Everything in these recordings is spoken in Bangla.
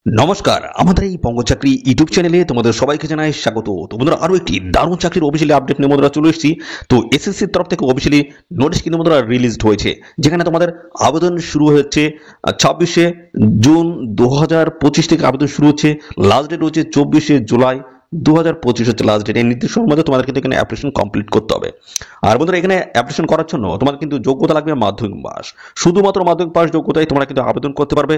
নমস্কার, আমাদের এই বঙ্গ চাকরি ইউটিউব চ্যানেলে তোমাদের সবাইকে জানাই স্বাগত। তো বন্ধুরা, আরো একটি দারুণ চাকরির অফিসিয়ালি আপডেট নিয়ে বন্ধুরা চলে এসেছি। তো এসএসসির তরফ থেকে অফিসিয়ালি নোটিশ কিন্তু বন্ধুরা রিলিজড হয়েছে, যেখানে তোমাদের আবেদন শুরু হচ্ছে 26শে জুন 2025 থেকে আবেদন শুরু হচ্ছে। লাস্ট ডেট হচ্ছে 24শে জুলাই 2025 হচ্ছে লাস্ট ডেট। এই নির্দিষ্ট সময়ের মধ্যে তোমাদের কিন্তু এখানে অ্যাপ্লিকেশন কমপ্লিট করতে হবে। আর বন্ধুরা, এখানে অ্যাপ্লিকেশন করার জন্য তোমাদের কিন্তু যোগ্যতা লাগবে মাধ্যমিক পাস। শুধুমাত্র মাধ্যমিক পাস যোগ্যতায় তোমরা কিন্তু আবেদন করতে পারবে।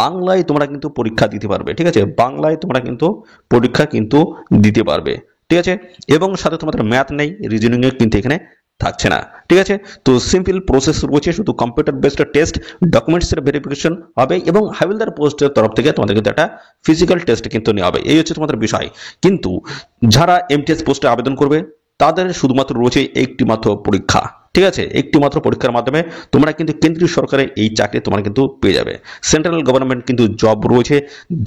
বাংলায় তোমরা কিন্তু পরীক্ষা দিতে পারবে, ঠিক আছে? বাংলায় তোমরা কিন্তু পরীক্ষা কিন্তু দিতে পারবে, ঠিক আছে? এবং সাথে তোমাদের ম্যাথ নেই, রিজনিং এ কিন্তু এখানে থাকছে না, ঠিক আছে? তো সিম্পল প্রসেস রয়েছে, শুধু কম্পিউটার বেসড টেস্ট, ডকুমেন্টস এর ভেরিফিকেশন হবে এবং হাবিলদার পোস্টের তরফ থেকে তোমাদের কিন্তু একটা ফিজিক্যাল টেস্ট কিন্তু নেওয়া হবে। এই হচ্ছে তোমাদের বিষয়। কিন্তু যারা এমটিএস পোস্টে আবেদন করবে তাদের শুধুমাত্র রয়েছে একটি মাত্র পরীক্ষা, ঠিক আছে? একটি মাত্র পরীক্ষার মাধ্যমে তোমরা কিন্তু কেন্দ্রীয় সরকারের এই চাকরি তোমরা কিন্তু পেয়ে যাবে। সেন্ট্রাল গভর্নমেন্ট কিন্তু জব রয়েছে।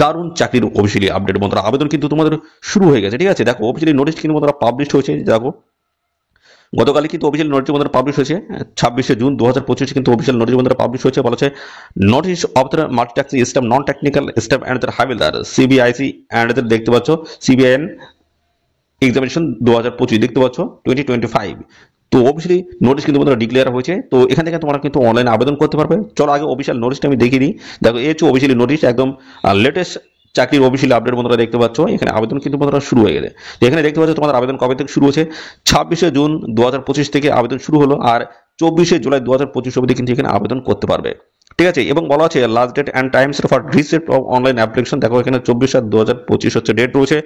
দারুণ চাকরির অফিসিয়ালি আপডেট বন্ধুরা, আবেদন কিন্তু তোমাদের শুরু হয়ে গেছে, ঠিক আছে? দেখো অফিসিয়ালি নোটিশ কিন্তু বন্ধুরা পাবলিশ হয়েছে। দেখো গতকালই কিন্তু অফিসিয়াল নোটিশ বন্ধুরা পাবলিশ হয়েছে। 26শে জুন 2025 কিন্তু অফিসিয়াল নোটিশ বন্ধুরা পাবলিশ হয়েছে। বলা হচ্ছে notice of the multitasking staff non technical staff and the হাবিলদার সিবিআইসি অ্যান্ড দেখতে পাচ্ছ সিবিআইএন এক্সামিনেশন 2025 দেখতে পাচ্ছ 2025। তো অফিসিয়ালি নোটিশ কিন্তু বন্ধুরা ডিক্লেয়ার হয়েছে। তো এখান থেকে তোমরা কিন্তু অনলাইনে আবেদন করতে পারবে। চলো আগে অফিসিয়াল নোটিশটা আমি দেখিয়ে দিই। দেখো এই হচ্ছে অফিসিয়ালি নোটিশ, একদম লেটেস্ট চাকরির অফিসিয়ালি আপডেট বন্ধুরা দেখতে পাচ্ছ। এখানে আবেদন কিন্তু বন্ধুরা শুরু হয়ে গেছে। তো এখানে দেখতে পাচ্ছ তোমাদের আবেদন কবে থেকে শুরু হচ্ছে। 26শে জুন 2025 থেকে আবেদন শুরু হলো, আর 24শে জুলাই 2025 অবধি কিন্তু এখানে আবেদন করতে পারবে, ঠিক আছে? এবং বলা আছে last date and times for receipt of online application. দেখো এখানে 24/7/2025 হচ্ছে ডেট রয়েছে।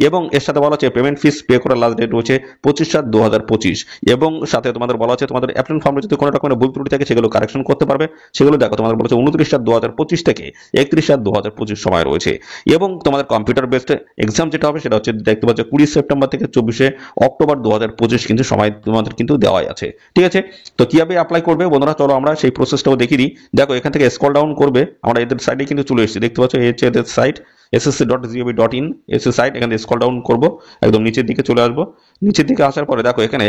এবং এর সাথে বলা আছে পেমেন্ট ফিস পে করার লাস্ট ডেট রয়েছে 25/7/2025। এবং সাথে তোমাদের বলা আছে তোমাদের অ্যাপ্লিকেশন ফর্মে যদি কোনো রকমের ভুল ত্রুটি থাকে সেগুলো কারেকশন করতে পারবে। সেগুলো দেখো তোমাদের বলেছে 29/7/2025 থেকে 31/7/2025 সময় রয়েছে। এবং তোমাদের কম্পিউটার বেসড এক্সাম যেটা হবে সেটা হচ্ছে দেখতে পাচ্ছ 20 সেপ্টেম্বর থেকে 24শে অক্টোবর 2025 কিন্তু সময় তোমাদের কিন্তু দেওয়াই আছে, ঠিক আছে? তো কিভাবে অ্যাপ্লাই করবে বন্ধুরা, চলো আমরা সেই প্রসেসটাও দেখিয়ে দিই। দেখো এখান থেকে স্ক্রল ডাউন করবে, আমরা এদের সাইডে কিন্তু চলে এসেছি। দেখতে পাচ্ছ এই হচ্ছে এদের সাইট ssc.gov.in এসে সাইট। এখানে স্ক্রল ডাউন করব, একদম নিচের দিকে চলে আসবো। নিচের দিকে আসার পরে দেখো এখানে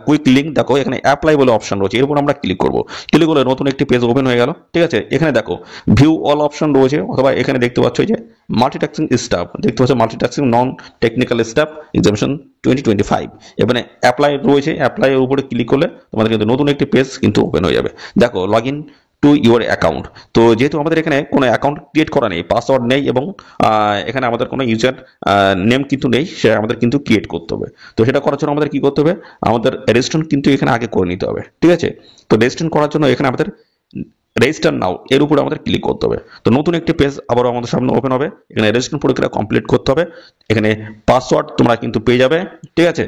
কুইক লিঙ্ক, দেখো এখানে অ্যাপ্লাই বলে অপশন রয়েছে। এর উপর আমরা ক্লিক করব। ক্লিক করলে নতুন একটি পেজ ওপেন হয়ে গেল, ঠিক আছে? এখানে দেখো ভিউ অল অপশন রয়েছে, অথবা এখানে দেখতে পাচ্ছ যে মাল্টিটাস্কিং স্টাফ, দেখতে পাচ্ছ মাল্টিটাস্কিং নন টেকনিক্যাল স্টাফ এক্সামিনেশন 2025। এখানে অ্যাপ্লাই রয়েছে, অ্যাপ্লাই এর উপরে ক্লিক করলে তোমাদের কিন্তু নতুন একটি পেজ কিন্তু ওপেন হয়ে যাবে। দেখো log in to your account. তো যেহেতু আমাদের এখানে কোনো অ্যাকাউন্ট ক্রিয়েট করা নেই, পাসওয়ার্ড নেই, এবং এখানে আমাদের কোনো ইউজার নেম কিন্তু নেই, সেটা আমাদের কিন্তু ক্রিয়েট করতে হবে। তো সেটা করার জন্য আমাদের কি করতে হবে, আমাদের রেজিস্ট্রেশন কিন্তু এখানে আগে করে নিতে হবে, ঠিক আছে? তো রেজিস্ট্রেশন করার জন্য এখানে আমাদের রেজিস্টার নাও এর উপরে আমাদের ক্লিক করতে হবে। তো নতুন একটি পেজ আবারও আমাদের সামনে ওপেন হবে। এখানে রেজিস্ট্রেশন প্রক্রিয়া কমপ্লিট করতে হবে। এখানে পাসওয়ার্ড তোমরা কিন্তু পেয়ে যাবে, ঠিক আছে?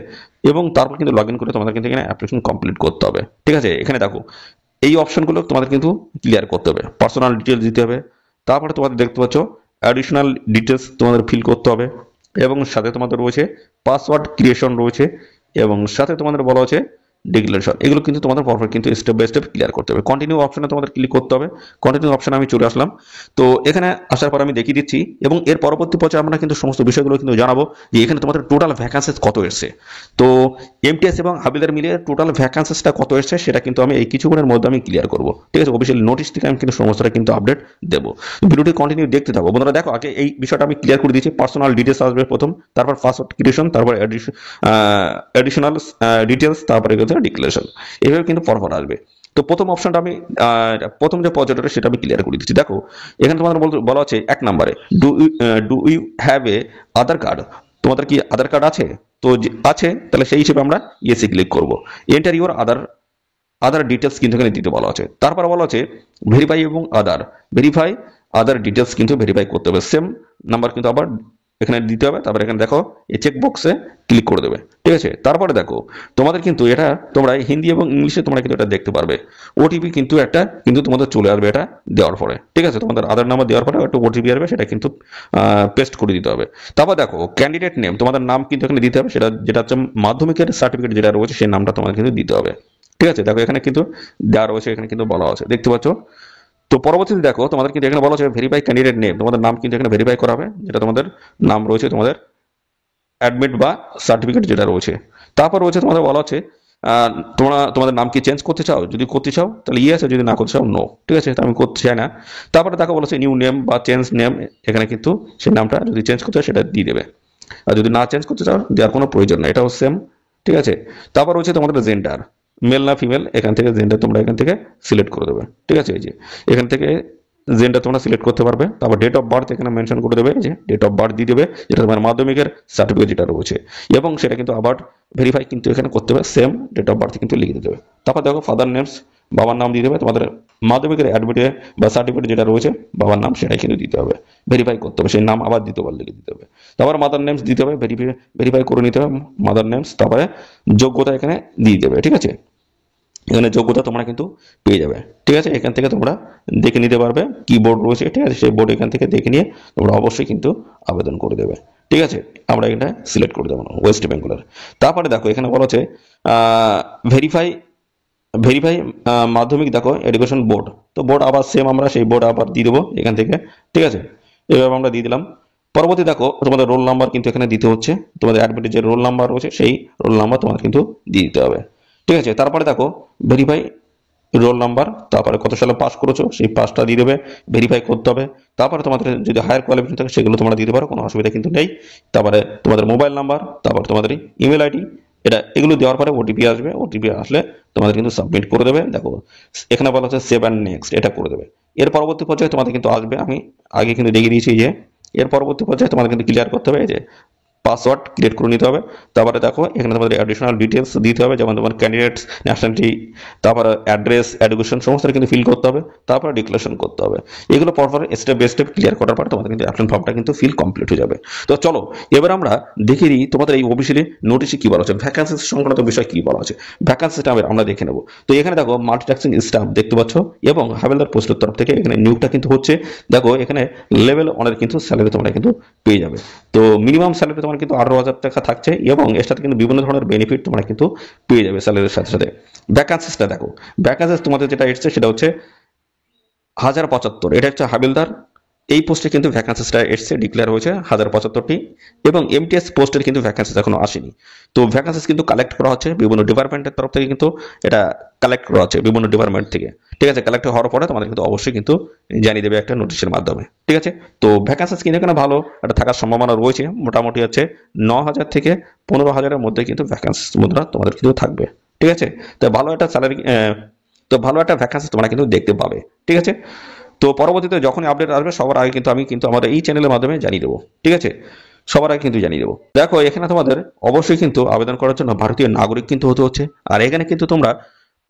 এবং তারপর কিন্তু লগ ইন করে তোমাদের কিন্তু এখানে অ্যাপ্লিকেশন কমপ্লিট করতে হবে, ঠিক আছে? এখানে দেখো এই অপশনগুলো তোমাদের কিন্তু ক্লিয়ার করতে হবে। পার্সোনাল ডিটেলস দিতে হবে। তারপরে তোমাদের দেখতে পাচ্ছ অ্যাডিশনাল ডিটেলস তোমাদের ফিল করতে হবে। এবং সাথে তোমাদের রয়েছে পাসওয়ার্ড ক্রিয়েশন রয়েছে, এবং সাথে তোমাদের বলা হচ্ছে ডিক্লারেশন। এগুলো কিন্তু তোমাদের পরপর কিন্তু স্টেপ বাই স্টেপ ক্লিয়ার করতে হবে। কন্টিনিউ অপশনে তোমাদের ক্লিক করতে হবে। কন্টিনিউ অপশনে আমি চলে আসলাম। তো এখানে আসার পর আমি দেখিয়ে দিচ্ছি, এবং এর পরবর্তী পর্যায়ে আমরা কিন্তু সমস্ত বিষয়গুলো কিন্তু জানাবো যে এখানে তোমাদের টোটাল ভ্যাকান্সিস কত এসছে। তো এমটিএস এবং হাবিলদার মিলিয়ে টোটাল ভ্যাকান্সিসটা কত এসছে সেটা কিন্তু আমি এই কিছুক্ষণের মধ্যে আমি ক্লিয়ার করবো, ঠিক আছে? অফিসিয়াল নোটিশ থেকে আমি কিন্তু সমস্তটা কিন্তু আপডেট দেবো। ভিডিওটি কন্টিনিউ দেখতে থাকো বন্ধুরা। দেখো আগে এই বিষয়টা আমি ক্লিয়ার করে দিচ্ছি। পার্সোনাল ডিটেলস আসবে প্রথম, তারপর পাসওয়ার্ড ক্রিয়েশন, তারপর অ্যাডিশনাল ডিটেলস, তারপরে ডিক্লারেশন। এইভাবে কিন্তু পরপর আসবে। তো প্রথম অপশনটা আমি প্রথম যে পর্যায়টা সেটা আমি ক্লিয়ার করে দিচ্ছি। দেখো এখানে তোমাদের বলা আছে 1 নম্বরে do you have a Aadhaar card. তোমাদের কি আধার কার্ড আছে? তো আছে, তাহলে সেই হিসেবে আমরা ইয়েসে ক্লিক করব। Enter your Aadhaar other details কিন্তু এখানে দিতে বলা আছে। তারপর বলা আছে ভেরিফাই এবং ভেরিফাই আদার ডিটেলস কিন্তু ভেরিফাই করতে হবে। সেম নাম্বার কিন্তু আবার এখানে দিতে হবে। তারপরে এখানে দেখো এই চেক বক্সে ক্লিক করে দেবে, ঠিক আছে? তারপরে দেখো তোমাদের কিন্তু এটা তোমরা হিন্দি এবং ইংলিশে তোমরা কিন্তু এটা দেখতে পারবে। ওটিপি কিন্তু একটা কিন্তু তোমাদের চলে আসবে এটা দেওয়ার পরে, ঠিক আছে? তোমাদের আধার নাম্বার দেওয়ার পরে একটা ওটিপি আসবে, সেটা কিন্তু পেস্ট করে দিতে হবে। তারপর দেখো ক্যান্ডিডেট নেম, তোমাদের নাম কিন্তু এখানে দিতে হবে। সেটা যেটা হচ্ছে মাধ্যমিকের সার্টিফিকেট যেটা রয়েছে সেই নামটা তোমাদের কিন্তু দিতে হবে, ঠিক আছে? দেখো এখানে কিন্তু দেওয়া রয়েছে, এখানে কিন্তু বলা আছে, দেখতে পাচ্ছ? তো পরবর্তীতে দেখো তোমাদের কিন্তু এখানে বলা আছে ভেরিফাই ক্যান্ডিডেট নেম। তোমাদের নাম কিন্তু এখানে ভেরিফাই করা হবে, যেটা তোমাদের নাম রয়েছে তোমাদের অ্যাডমিট বা সার্টিফিকেট যেটা রয়েছে। তারপর রয়েছে তোমাদের বলা হচ্ছে তোমরা তোমাদের নাম কি চেঞ্জ করতে চাও? যদি করতে চাও তাহলে ইয়েস, যদি না করতে চাও নো। ঠিক আছে, তো আমি করতে চাই না। তারপরে দেখো বলেছে নিউ নেম বা চেঞ্জ নেম, এখানে কিন্তু সেই নামটা যদি চেঞ্জ করতে হয় সেটা দিয়ে দেবে, আর যদি না চেঞ্জ করতে চাও দেওয়ার কোনো প্রয়োজন নেই, এটাও সেম। ঠিক আছে, তারপর হচ্ছে তোমাদের জেন্ডার, মেল না ফিমেল, এখান থেকে জেন্ডার তোমরা এখান থেকে সিলেক্ট করে দেবে। ঠিক আছে, এই যে এখান থেকে জেন্ডার তোমরা সিলেক্ট করতে পারবে। তারপর ডেট অফ বার্থ এখানে মেনশন করে দেবে, যে ডেট অফ বার্থ দিয়ে দেবে, যেটা তোমার মাধ্যমিকের সার্টিফিকেট যেটা রয়েছে, এবং সেটা কিন্তু আবার ভেরিফাই কিন্তু এখানে করতে হবে, সেম ডেট অফ বার্থ কিন্তু লিখে দিতে হবে। তারপর দেখো ফাদার নেমস, বাবার নাম দিয়ে দেবে, তোমাদের মাধ্যমিকের অ্যাডমিটে বা সার্টিফিকেট যেটা রয়েছে বাবার নাম সেটাই কিন্তু দিতে হবে, ভেরিফাই করতে হবে, সেই নাম আবার দ্বিতীয়বার লিখে দিতে হবে। তারপর মাদার নেমস দিতে হবে, ভেরিফাই করে নিতে হবে মাদার নেমস। তারপরে যোগ্যতা এখানে দিয়ে দেবে। ঠিক আছে, এখানে যোগ্যতা তোমরা কিন্তু পেয়ে যাবে। ঠিক আছে, এখান থেকে তোমরা দেখে নিতে পারবে কি বোর্ড রয়েছে। ঠিক আছে, সেই বোর্ড এখান থেকে দেখে নিয়ে তোমরা অবশ্যই কিন্তু আবেদন করে দেবে। ঠিক আছে, আমরা এখানে সিলেক্ট করে দেবো ওয়েস্ট বেঙ্গলের। তারপরে দেখো এখানে বলা হচ্ছে ভেরিফাই ভেরিফাই মাধ্যমিক, দেখো এডুকেশন বোর্ড, তো বোর্ড আবার সেম আমরা সেই বোর্ড আবার দিয়ে দেবো এখান থেকে। ঠিক আছে, এভাবে আমরা দিয়ে দিলাম। পরবর্তী দেখো তোমাদের রোল নাম্বার কিন্তু এখানে দিতে হচ্ছে, তোমাদের অ্যাডমিটের যে রোল নাম্বার রয়েছে সেই রোল নাম্বার তোমাদের কিন্তু দিয়ে দিতে হবে। ঠিক আছে, তারপরে দেখো ভেরিফাই রোল নাম্বার, তারপরে কত সালে পাস করেছো সেই পাসটা দিয়ে দেবে, ভেরিফাই করতে হবে। তারপরে তোমাদের যদি হায়ার কোয়ালিফিকেশন থাকে সেগুলো তোমরা দিতে পারো, কোনো অসুবিধা কিন্তু নেই। তারপরে তোমাদের মোবাইল নাম্বার, তারপর তোমাদের ইমেল আইডি, এগুলো দেওয়ার পরে ওটিপি আসবে, ওটিপি আসলে তোমাদের কিন্তু সাবমিট করে দেবে। দেখো এখানে বলা হচ্ছে সেভ অ্যান্ড নেক্সট, এটা করে দেবে। এর পরবর্তী পর্যায়ে তোমাদের কিন্তু আসবে, আমি আগে কিন্তু দেখিয়ে দিয়েছি যে এর পরবর্তী পর্যায়ে তোমাদের কিন্তু ক্লিয়ার করতে হবে, এই যে পাসওয়ার্ড ক্রিয়েট করে নিতে হবে। তারপরে দেখো এখানে তোমাদের অ্যাডিশনাল ডিটেলস দিতে হবে, যেমন তোমার ক্যান্ডিডেটস, ন্যাশনালিটি, তারপরে অ্যাড্রেস, এডুকেশন, সমস্ত কিন্তু ফিল করতে হবে, তারপরে ডিক্লারেশন করতে হবে। এগুলো পরপর স্টেপ বাই স্টেপ ক্লিয়ার করার পর তোমাদের কিন্তু অ্যাপ্লিকেশন ফর্মটা কিন্তু ফিল কমপ্লিট হয়ে যাবে। তো চলো এবার আমরা দেখে নিই তোমাদের এই অফিসিয়ালি নোটিশে কি বলা আছে, ভ্যাকান্সি সংক্রান্ত বিষয় কি বলা আছে, ভ্যাকান্সিটা আমরা দেখে নেবো। তো এখানে দেখো মাল্টিটাস্কিং স্টাফ দেখতে পাচ্ছ, এবং হাবিলদার পোস্টের তরফ থেকে এখানে নিয়োগটা কিন্তু হচ্ছে। দেখো এখানে লেভেল ওয়ানের কিন্তু স্যালারি তোমরা কিন্তু পেয়ে যাবে। তো মিনিমাম স্যালারি তোমার কিন্তু 18,000 টাকা থাকছে, এবং এর সাথে কিন্তু বিভিন্ন ধরনের বেনিফিট তোমরা কিন্তু পেয়ে যাবে স্যালারির সাথে সাথে। ভ্যাকান্সিসটা দেখো, ভ্যাকান্সিস তোমাদের যেটা এসছে সেটা হচ্ছে 1075, এটা হচ্ছে হাবিলদার। এই পোস্টে কিন্তু ভ্যাকান্সিসটা এসছে, ডিক্লেয়ার হয়েছে 1075টি, এবং এমটিএস পোস্টের কিন্তু ভ্যাকান্সিস এখনো আসেনি। তো ভ্যাকান্সিস কিন্তু কালেক্ট করা হচ্ছে বিভিন্ন ডিপার্টমেন্টের তরফ থেকে, কিন্তু এটা কালেক্ট করা হচ্ছে বিভিন্ন ডিপার্টমেন্ট থেকে। ঠিক আছে, কালেক্ট হওয়ার পরে তোমাদের কিন্তু অবশ্যই কিন্তু জানিয়ে দেবে একটা নোটিশের মাধ্যমে। ঠিক আছে, তো ভ্যাকান্সিস কিন্তু এখানে ভালো একটা থাকার সম্ভাবনা রয়েছে, মোটামুটি হচ্ছে 9,000 থেকে 15,000-এর মধ্যে কিন্তু ভ্যাকান্সিস মুদ্রা তোমাদের কিন্তু থাকবে। ঠিক আছে, তো ভালো একটা স্যালারি, তো ভালো একটা ভ্যাকান্সি তোমরা কিন্তু দেখতে পাবে। ঠিক আছে, তো পরবর্তীতে যখনই আপডেট আসবে সবার আগে কিন্তু আমি কিন্তু আমাদের এই চ্যানেলের মাধ্যমে জানিয়ে দেবো। ঠিক আছে, সবার আগে কিন্তু জানিয়ে দেবো। দেখো এখানে তোমাদের অবশ্যই কিন্তু আবেদন করার জন্য ভারতীয় নাগরিক কিন্তু হতে হচ্ছে, আর এখানে কিন্তু তোমরা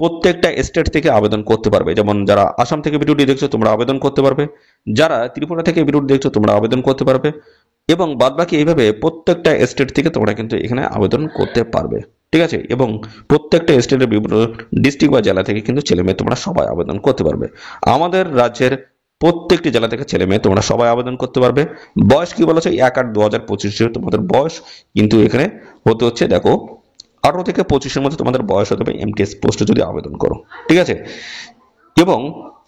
প্রত্যেকটা স্টেট থেকে আবেদন করতে পারবে। যেমন যারা আসাম থেকে ভিডিওটি দেখছো তোমরা আবেদন করতে পারবে, যারা ত্রিপুরা থেকে ভিডিওটি দেখছো তোমরা আবেদন করতে পারবে, এবং বাদবাকি এইভাবে প্রত্যেকটা স্টেট থেকে তোমরা কিন্তু এখানে আবেদন করতে পারবে। ঠিক আছে, এবং প্রত্যেকটা স্টেটের বিভিন্ন ডিস্ট্রিক্ট বা জেলা থেকে কিন্তু ছেলে মেয়ে তোমরা সবাই আবেদন করতে পারবে। আমাদের রাজ্যের প্রত্যেকটি জেলা থেকে ছেলে মেয়ে তোমরা সবাই আবেদন করতে পারবে। বয়স কি বলেছে 1/8/2025 তোমাদের বয়স কিন্তু এখানে হতে হচ্ছে, দেখো 18 থেকে 25-এর মধ্যে তোমাদের বয়স হতে হবে এমটিএস পোস্টে যদি আবেদন করো। ঠিক আছে, এবং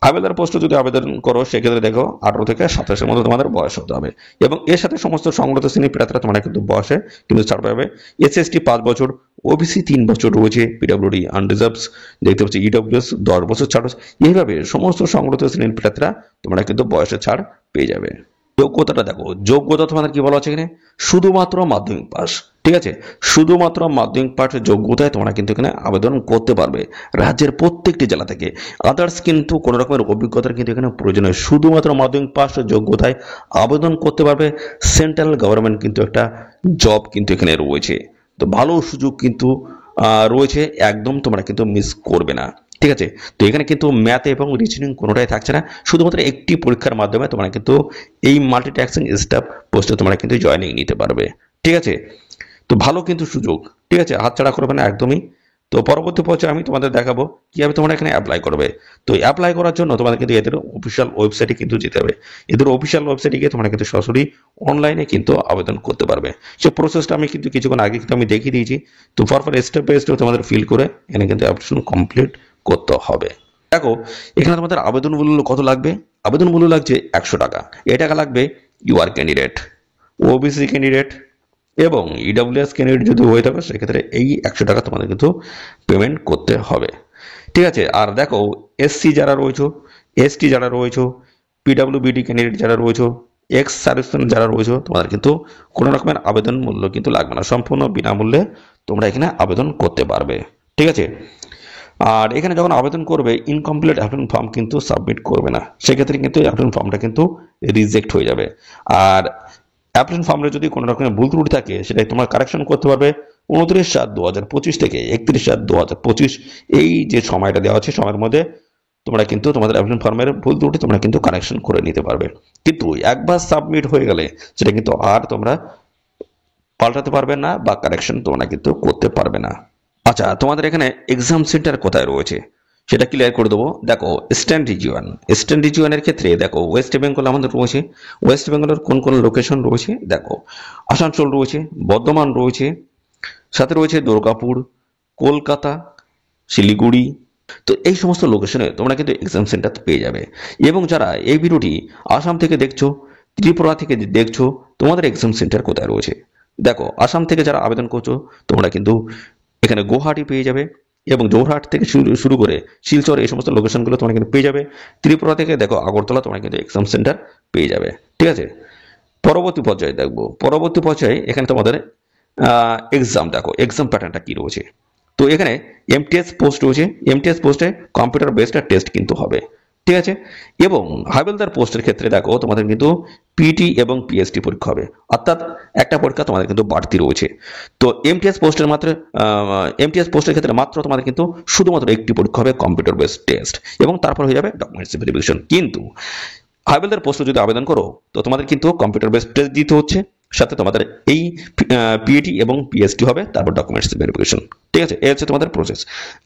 হাবিলদার পোস্টে যদি আবেদন করো সেক্ষেত্রে দেখো 18 থেকে 27-এর মধ্যে তোমাদের বয়স হতে হবে, এবং এর সাথে সমস্ত সংগঠিত শ্রেণী প্রার্থীরা তোমরা কিন্তু বয়সে কিন্তু ছাড় পাবে। এসএসটি 5 বছর, ওবিসি 3 বছর রয়েছে, পিডব্লিউডি আনরিজার্ভস দেখতে পাচ্ছি, ইডব্লিউএস 10 বছর ছাড়, এইভাবে সমস্ত সংগঠিত শ্রেণীর প্রার্থীরা তোমরা কিন্তু বয়সে ছাড় পেয়ে যাবে। যোগ্যতাটা দেখো, যোগ্যতা তোমাদের কি বলা আছে এখানে, শুধুমাত্র মাধ্যমিক পাস। ঠিক আছে, শুধুমাত্র মাধ্যমিক পাসের যোগ্যতায় তোমরা কিন্তু এখানে আবেদন করতে পারবে রাজ্যের প্রত্যেকটি জেলা থেকে। আদার্স কিন্তু কোনো রকমের অভিজ্ঞতার কিন্তু এখানে প্রয়োজন হয়, শুধুমাত্র মাধ্যমিক পাসের যোগ্যতায় আবেদন করতে পারবে। সেন্ট্রাল গভর্নমেন্ট কিন্তু একটা জব কিন্তু এখানে রয়েছে, তো ভালো সুযোগ কিন্তু রয়েছে, একদম তোমরা কিন্তু মিস করবে না। ঠিক আছে, তো এখানে কিন্তু ম্যাথ এবং রিজনিং কোনোটাই থাকছে না, শুধুমাত্র একটি পরীক্ষার মাধ্যমে তোমরা কিন্তু এই মাল্টিটাস্কিং স্টাফ পোস্টে তোমরা কিন্তু জয়েনিং নিতে পারবে। ঠিক আছে, তো ভালো কিন্তু সুযোগ। ঠিক আছে, হাতছাড়া করবে না একদমই। তো পরবর্তী পর্যায়ে আমি তোমাদের দেখাবো কিভাবে তোমরা এখানে অ্যাপ্লাই করবে। তো অ্যাপ্লাই করার জন্য তোমাদের কিন্তু এদের অফিসিয়াল ওয়েবসাইটে কিন্তু যেতে হবে। এদের অফিসিয়াল ওয়েবসাইটে গিয়ে তোমরা কিন্তু সরাসরি অনলাইনে কিন্তু আবেদন করতে পারবে। সেই প্রসেসটা আমি কিন্তু কিছুক্ষণ আগে কিন্তু আমি দেখিয়ে দিয়েছি। তো পরপর স্টেপ বাই স্টেপ তোমাদের ফিল করে এখানে কিন্তু অ্যাপ্লিকেশন কমপ্লিট করতে হবে। দেখো এখানে তোমাদের আবেদন মূল্য কত লাগবে, আবেদন মূল্য লাগছে 100 টাকা। এই টাকা লাগবে ইউআর ক্যান্ডিডেট, ওবিসি ক্যান্ডিডেট, এবং ইডব্লিউএস ক্যান্ডিডেট যদি হয়ে থাকে সেক্ষেত্রে এই 100 টাকা তোমাদের কিন্তু পেমেন্ট করতে হবে। ঠিক আছে। আর দেখো এসসি যারা রয়েছে, এসটি যারা রয়েছে, পিডব্লিউবিডি ক্যান্ডিডেট যারা রয়েছে, এক্স সার্ভিসম্যান যারা রয়েছে, তোমাদের কিন্তু কোনো রকমের আবেদন মূল্য কিন্তু লাগবে না, সম্পূর্ণ বিনামূল্যে তোমরা এখানে আবেদন করতে পারবে। ঠিক আছে। আর এখানে যখন আবেদন করবে ইনকমপ্লিট অ্যাপ্লিকেশন ফর্ম কিন্তু সাবমিট করবে না, সেক্ষেত্রে কিন্তু অ্যাপ্লিকেশন ফর্মটা কিন্তু রিজেক্ট হয়ে যাবে। আর অ্যাপ্লিকেশন ফর্মে যদি কোনো রকমের ভুল ত্রুটি থাকে সেটাই তোমরা কারেকশন করতে পারবে 29/7/2025 থেকে 31/7/2025 এই যে সময়টা দেওয়া আছে সময়ের মধ্যে তোমরা কিন্তু তোমাদের অ্যাপ্লিকেশন ফর্মের ভুল ত্রুটি তোমরা কিন্তু কারেকশন করে নিতে পারবে। কিন্তু একবার সাবমিট হয়ে গেলে সেটা কিন্তু আর তোমরা পাল্টাতে পারবে না বা কারেকশন তোমরা কিন্তু করতে পারবে না। আচ্ছা, তোমাদের এখানে এক্সাম সেন্টার কোথায় রয়েছে সেটা ক্লিয়ার করে দেবো। দেখো ইস্টার্ন রিজিয়নের ক্ষেত্রে দেখো ওয়েস্ট বেঙ্গল আমাদের রয়েছে। ওয়েস্ট বেঙ্গলের কোন কোন লোকেশন রয়েছে দেখো, আসানসোল রয়েছে, বর্ধমান রয়েছে, সাথে রয়েছে দুর্গাপুর, কলকাতা, শিলিগুড়ি। তো এই সমস্ত লোকেশনে তোমরা কিন্তু এক্সাম সেন্টার পেয়ে যাবে। এবং যারা এই ভিডিওটি আসাম থেকে দেখছো, ত্রিপুরা থেকে দেখছো, তোমাদের এক্সাম সেন্টার কোথায় রয়েছে দেখো, আসাম থেকে যারা আবেদন করছো তোমরা কিন্তু এখানে গুয়াহাটি পেয়ে যাবে, এবং জোরহাট থেকে শুরু করে শিলচর এই সমস্ত লোকেশনগুলো তোমরা কিন্তু পেয়ে যাবে। ত্রিপুরা থেকে দেখো আগরতলা তোমরা কিন্তু এক্সাম সেন্টার পেয়ে যাবে। ঠিক আছে। পরবর্তী পর্যায়ে দেখবো, পরবর্তী পর্যায়ে এখানে তোমাদের এক্সাম দেখো, এক্সাম প্যাটার্নটা কি রয়েছে। তো এখানে এমটিএস পোস্ট রয়েছে, এমটিএস পোস্টে কম্পিউটার বেসড টেস্ট কিন্তু হবে। ঠিক আছে। এবং হাবিলদার পোস্টের ক্ষেত্রে দেখো তোমাদের কিন্তু পিটি এবং পিএসটি পরীক্ষা হবে, অর্থাৎ একটা পরীক্ষা তোমাদের কিন্তু বাড়তি রয়েছে। তো এমটিএস পোস্টের ক্ষেত্রে মাত্র তোমাদের কিন্তু শুধুমাত্র একটি পরীক্ষা হবে কম্পিউটার বেসড টেস্ট, এবং তারপর হয়ে যাবে ডকুমেন্টস ভেরিফিকেশন। কিন্তু হাবিলদার পোস্টে যদি আবেদন করো তো তোমাদের কিন্তু কম্পিউটার বেসড টেস্ট দিতে হচ্ছে, সাথে তোমাদের এই পিএটি এবং পিএসটি হবে, তারপর ডকুমেন্টস ভেরিফিকেশন। ঠিক আছে। এই হচ্ছে তোমাদের প্রসেস।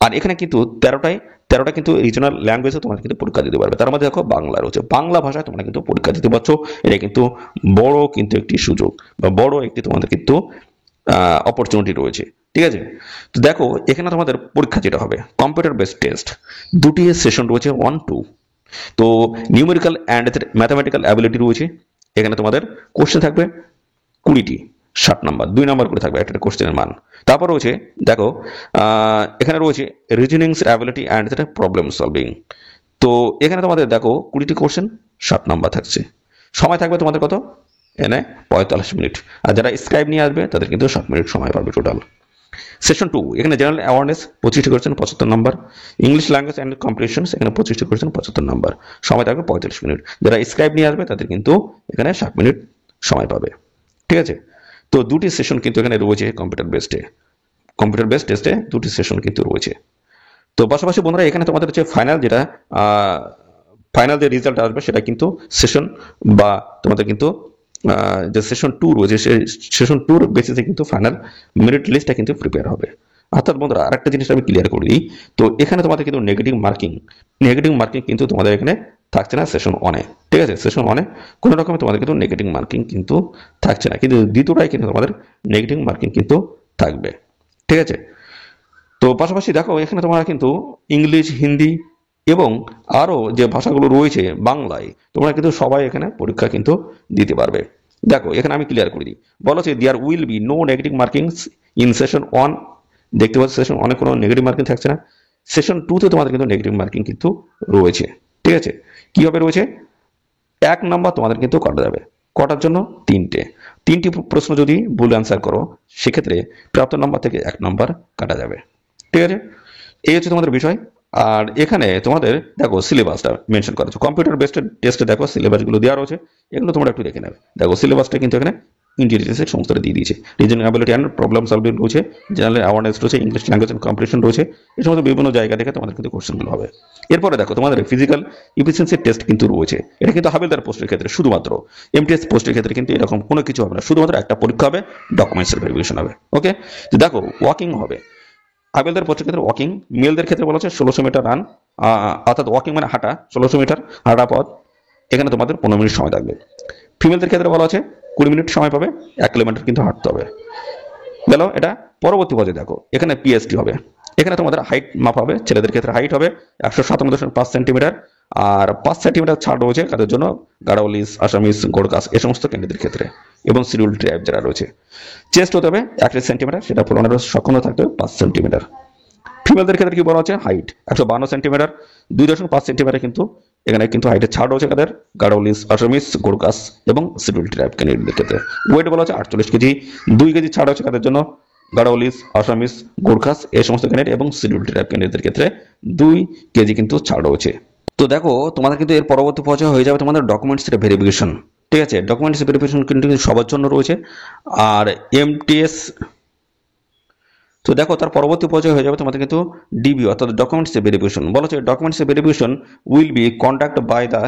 আর এখানে কিন্তু 13টা কিন্তু রিজনাল ল্যাঙ্গুয়েজে তোমরা কিন্তু পরীক্ষা দিতে পারবে। তার মধ্যে দেখো বাংলা রয়েছে, বাংলা ভাষায় তোমরা কিন্তু পরীক্ষা দিতে পারছো। এটা কিন্তু বড় কিন্তু একটি সুযোগ বা বড় একটি তোমাদের কিন্তু অপরচুনিটি রয়েছে। ঠিক আছে। তো দেখো এখানে তোমাদের পরীক্ষা যেটা হবে কম্পিউটার বেসড টেস্ট, দুটি সেশন রয়েছে 1-2। তো নিউমেরিক্যাল অ্যান্ড ম্যাথামেটিক্যাল অ্যাবিলিটি রয়েছে। এখানে তোমাদের কোশ্চেন থাকবে 20টি, 60 নাম্বার, 2 নাম্বার করে থাকবে একটা কোশ্চেনের মান। তারপর রয়েছে দেখো এখানে রয়েছে রিজনিংস অ্যাবিলিটি অ্যান্ড প্রবলেম সলভিং। তো এখানে তোমাদের দেখো 20টি কোশ্চেন, 60 নাম্বার থাকছে। সময় থাকবে তোমাদের কত, এনে 45 মিনিট। আর যারা স্ক্রাইব নিয়ে আসবে তাদের কিন্তু 7 মিনিট সময় পাবে টোটাল। সেশন 2 এখানে জেনারেল অ্যাওয়ারনেস 25টি question, 75 number. English language and comprehension এখানে 25টি কোশ্চেন, 75 নাম্বার। সময় থাকবে 45 মিনিট। যারা স্ক্রাইব নিয়ে আসবে তাদের কিন্তু এখানে 7 মিনিট সময় পাবে। ঠিক আছে। তো দুটি সেশন কিন্তু এখানে রয়েছে কম্পিউটার বেসড টেস্টে দুটি সেশন কিন্তু রয়েছে। তো পাশাপাশি বন্ধুরা এখানে তোমাদের হচ্ছে ফাইনাল যে রেজাল্ট আসবে সেটা কিন্তু সেশন বা তোমাদের কিন্তু যে সেশন 2 রয়েছে সেই সেশন 2 বেসিসে কিন্তু ফাইনাল মেরিট লিস্টটা কিন্তু প্রিপেয়ার হবে। অর্থাৎ বন্ধুরা আরেকটা জিনিস আমি ক্লিয়ার করে দিই। তো এখানে তোমাদের কিন্তু নেগেটিভ মার্কিং কিন্তু তোমাদের এখানে থাকছে না সেশন 1-এ। ঠিক আছে। সেশন 1-এ কোনো রকমের তোমাদের কিন্তু নেগেটিভ মার্কিং কিন্তু থাকছে না, কিন্তু দ্বিতীয়টাই কিন্তু তোমাদের নেগেটিভ মার্কিং কিন্তু থাকবে। ঠিক আছে। তো পাশাপাশি দেখো এখানে তোমরা কিন্তু ইংলিশ, হিন্দি এবং আরো যে ভাষাগুলো রয়েছে বাংলায় তোমরা কিন্তু সবাই এখানে পরীক্ষা কিন্তু দিতে পারবে। দেখো এখানে আমি ক্লিয়ার করে দিই, বলা হচ্ছে there will be no negative markings in session 1। দেখতে পাচ্ছ সেশন 1-এ কোনো নেগেটিভ মার্কিং থাকছে না। সেশন 2-তে তোমাদের কিন্তু নেগেটিভ মার্কিং কিন্তু রয়েছে। ঠিক আছে। কিভাবে রয়েছে, 1 নাম্বার তোমাদের কিন্তু কাটা যাবে। কটার জন্য, 3টি প্রশ্ন যদি ভুল অ্যান্সার করো সেক্ষেত্রে প্রাপ্ত নাম্বার থেকে 1 নাম্বার কাটা যাবে। ঠিক আছে। এই হচ্ছে তোমাদের বিষয়। আর এখানে তোমাদের দেখো সিলেবাসটা মেনশন করা আছে, কম্পিউটার বেসড টেস্টে দেখো সিলেবাসগুলো দেওয়া রয়েছে, এগুলো তোমরা একটু দেখে নেবে। দেখো সিলেবাসটা কিন্তু এখানে ইন্টিগ্রেটেড সমস্তটা দিয়ে দিয়েছে। Reasoning ability and problem solving রয়েছে, জেনারেল অ্যাওয়ারনেস রয়েছে, ইংলিশ ল্যাঙ্গুয়েজ অ্যান্ড কম্প্রিহেনশন রয়েছে। এই সমস্ত বিভিন্ন জায়গা থেকে তোমাদের কিন্তু কোশ্চেনগুলো হবে। এরপরে দেখো তোমাদের ফিজিক্যাল এফিসিয়েন্সি টেস্ট কিন্তু রয়েছে। এটা কিন্তু হাবিলদার পোস্টের ক্ষেত্রে শুধুমাত্র, এমটিএস পোস্টের ক্ষেত্রে কিন্তু এরকম কোনো কিছু হবে না, শুধুমাত্র একটা পরীক্ষা হবে, ডকুমেন্টসের ভেরিফিকেশন হবে। ওকে। তো দেখো ওয়াকিং হবে। হাবিলদার পোস্টের ক্ষেত্রে ওয়াকিং, মেলদের ক্ষেত্রে বলা হচ্ছে 1600 মিটার রান, অর্থাৎ ওয়াকিং মানে হাঁটা, 1600 মিটার হাঁটা পথ, এখানে তোমাদের 15 মিনিট সময় থাকবে। ফিমেলদের ক্ষেত্রে বলা আছে 20 মিনিট সময় পাবে, 1 কিলোমিটার কিন্তু হাঁটতে হবে। গেল এটা। পরবর্তী পর্যায়ে দেখো এখানে পিএসটি হবে। এখানে তোমাদের হাইট মাপ হবে, ছেলেদের ক্ষেত্রে হাইট হবে 157.5 সেন্টিমিটার, আর 5 সেন্টিমিটার ছাড় রয়েছে কাদের জন্য, গাড়োয়ালিস, আসামিস, গোর্খাস এই সমস্ত ক্যান্ডিডেটের ক্ষেত্রে, এবং শিডিউল ট্রাইব যারা রয়েছে। চেস্ট হতে হবে 31 সেন্টিমিটার, সেটা পূরণের সক্ষমতা থাকতে হবে 5 সেন্টিমিটার। ফিমেলদের ক্ষেত্রে কি বলা হচ্ছে, হাইট 152 সেন্টিমিটার, 2.5 সেন্টিমিটার কিন্তু এখানে কিন্তু হাইটের ছাড় রয়েছে কাদের, গাড়োয়ালিস, আসামিস, গোর্খাস এবং শিডিউল ট্রাইব ক্যান্ডিডেটদের ক্ষেত্রে। ওয়েট বলা হচ্ছে 48 কেজি, 2 কেজি ছাড় হচ্ছে কাদের জন্য, গাড়োয়ালিস, আসামিস, গোর্খাস এই সমস্ত ক্যান্ডিডেট এবং শিডিউল ট্রাইব ক্যান্ডিডেটদের ক্ষেত্রে 2 কেজি কিন্তু ছাড় রয়েছে। তো দেখো তোমাদের কিন্তু এর পরবর্তী পর্যায়ে হয়ে যাবে তোমাদের ডকুমেন্টস ভেরিফিকেশন। ঠিক আছে, ডকুমেন্টস ভেরিফিকেশন কিন্তু সবার জন্য রয়েছে। আর এমটিএস, তো দেখো তার পরবর্তী পর্যায়ে হয়ে যাবে তোমাদের কিন্তু ডিবি অর্থাৎ ডকুমেন্টস ভেরিফিকেশন। বলা হচ্ছে documents verification will be conduct by the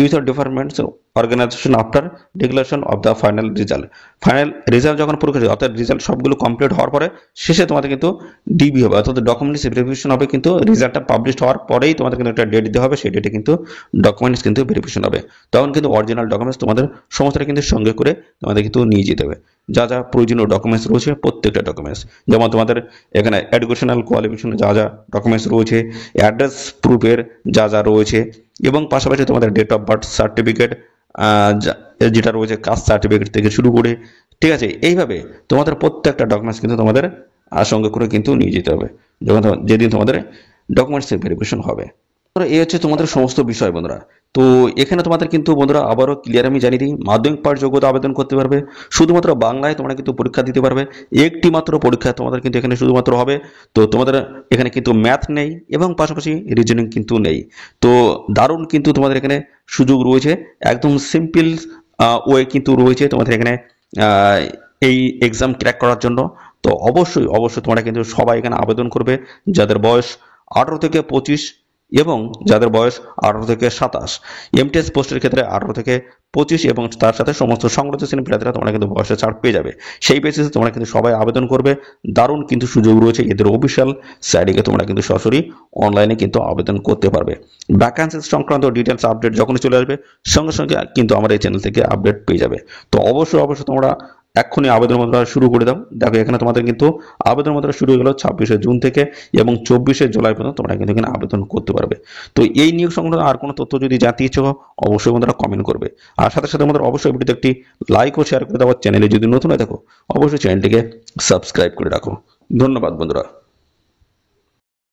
user departments organisation after declaration of the final result. Final result যখন প্রকাশ হবে অর্থাৎ রেজাল্ট সবগুলো কমপ্লিট হওয়ার পরে শেষে তোমাদের কিন্তু ডিবি হবে অর্থাৎ ডকুমেন্টস ভেরিফিকেশন হবে, কিন্তু রেজাল্টটা পাবলিশ হওয়ার পরেই তোমাদের কিন্তু একটা ডেট দিতে হবে, সেই ডেটে কিন্তু ডকুমেন্টস কিন্তু ভেরিফিকেশন হবে। তখন কিন্তু অরিজিনাল ডকুমেন্টস তোমাদের সমস্তটা কিন্তু সঙ্গে করে তোমাদের কিন্তু নিয়ে যেতে হবে। যা যা প্রয়োজনীয় ডকুমেন্টস রয়েছে প্রত্যেকটা ডকুমেন্টস, যেমন তোমাদের এখানে এডুকেশনাল কোয়ালিফিকেশনের যা যা ডকুমেন্টস রয়েছে, অ্যাড্রেস প্রুফের যা যা রয়েছে, এবং পাশাপাশি তোমাদের ডেট অফ বার্থ সার্টিফিকেট যেটা রয়েছে, কাস্ট সার্টিফিকেট থেকে শুরু করে, ঠিক আছে, এইভাবে তোমাদের প্রত্যেকটা ডকুমেন্টস কিন্তু তোমাদের সঙ্গে করে কিন্তু নিয়ে যেতে হবে যখন যেদিন তোমাদের ডকুমেন্টস ভেরিফিকেশন হবে। এই হচ্ছে তোমাদের সমস্ত বিষয় বন্ধুরা। তো এখানে তোমাদের কিন্তু বন্ধুরা আবারও ক্লিয়ার আমি জানিয়ে দিই, মাধ্যমিক পাশ যোগ্যতা আবেদন করতে পারবে, শুধুমাত্র বাংলায় তোমরা কিন্তু পরীক্ষা দিতে পারবে। একটি মাত্র পরীক্ষা তোমাদের কিন্তু এখানে শুধুমাত্র হবে। তো তোমাদের এখানে কিন্তু ম্যাথ নেই এবং পাশাপাশি রিজনিং কিন্তু নেই। তো দারুণ কিন্তু তোমাদের এখানে সুযোগ রয়েছে, একদম সিম্পল ওয়ে কিন্তু রয়েছে তোমাদের এখানে এই এক্সাম ক্র্যাক করার জন্য। তো অবশ্যই অবশ্যই তোমরা কিন্তু সবাই এখানে আবেদন করবে যাদের বয়স 18 থেকে 25 এবং যাদের বয়স 18 থেকে 27। এমটিএস পোস্টের ক্ষেত্রে 18 থেকে 25 এবং তার সাথে সমস্ত সংরক্ষিত শ্রেণী প্রার্থীরা তোমরা কিন্তু বয়সে ছাড় পেয়ে যাবে। সেই বেসিসে তোমরা কিন্তু সবাই আবেদন করবে। দারুণ কিন্তু সুযোগ রয়েছে, এদের অফিসিয়াল সাইটে তোমরা কিন্তু সরাসরি অনলাইনে কিন্তু আবেদন করতে পারবে। ভ্যাকান্সি সংক্রান্ত ডিটেলস আপডেট যখনই চলে আসবে সঙ্গে সঙ্গে কিন্তু আমার এই চ্যানেল থেকে আপডেট পেয়ে যাবে। তো অবশ্যই অবশ্যই তোমরা এক্ষুনি আবেদন মাত্রা শুরু করে দাও। দেখো এখানে তোমাদের কিন্তু আবেদন মাত্রা শুরু হয়ে গেল 26শে জুন থেকে এবং 24শে জুলাই পর্যন্ত তোমরা কিন্তু এখানে আবেদন করতে পারবে। তো এই নিয়োগ সংক্রান্ত আর কোনো তথ্য যদি জানতে ইচ্ছুক হও অবশ্যই বন্ধুরা কমেন্ট করবে। আর সাথে সাথে আমাদের অবশ্যই ভিডিওতে একটি লাইক ও শেয়ার করে দাও। চ্যানেলে যদি নতুন হয়ে থাকো অবশ্যই চ্যানেলটিকে সাবস্ক্রাইব করে রাখো। ধন্যবাদ বন্ধুরা।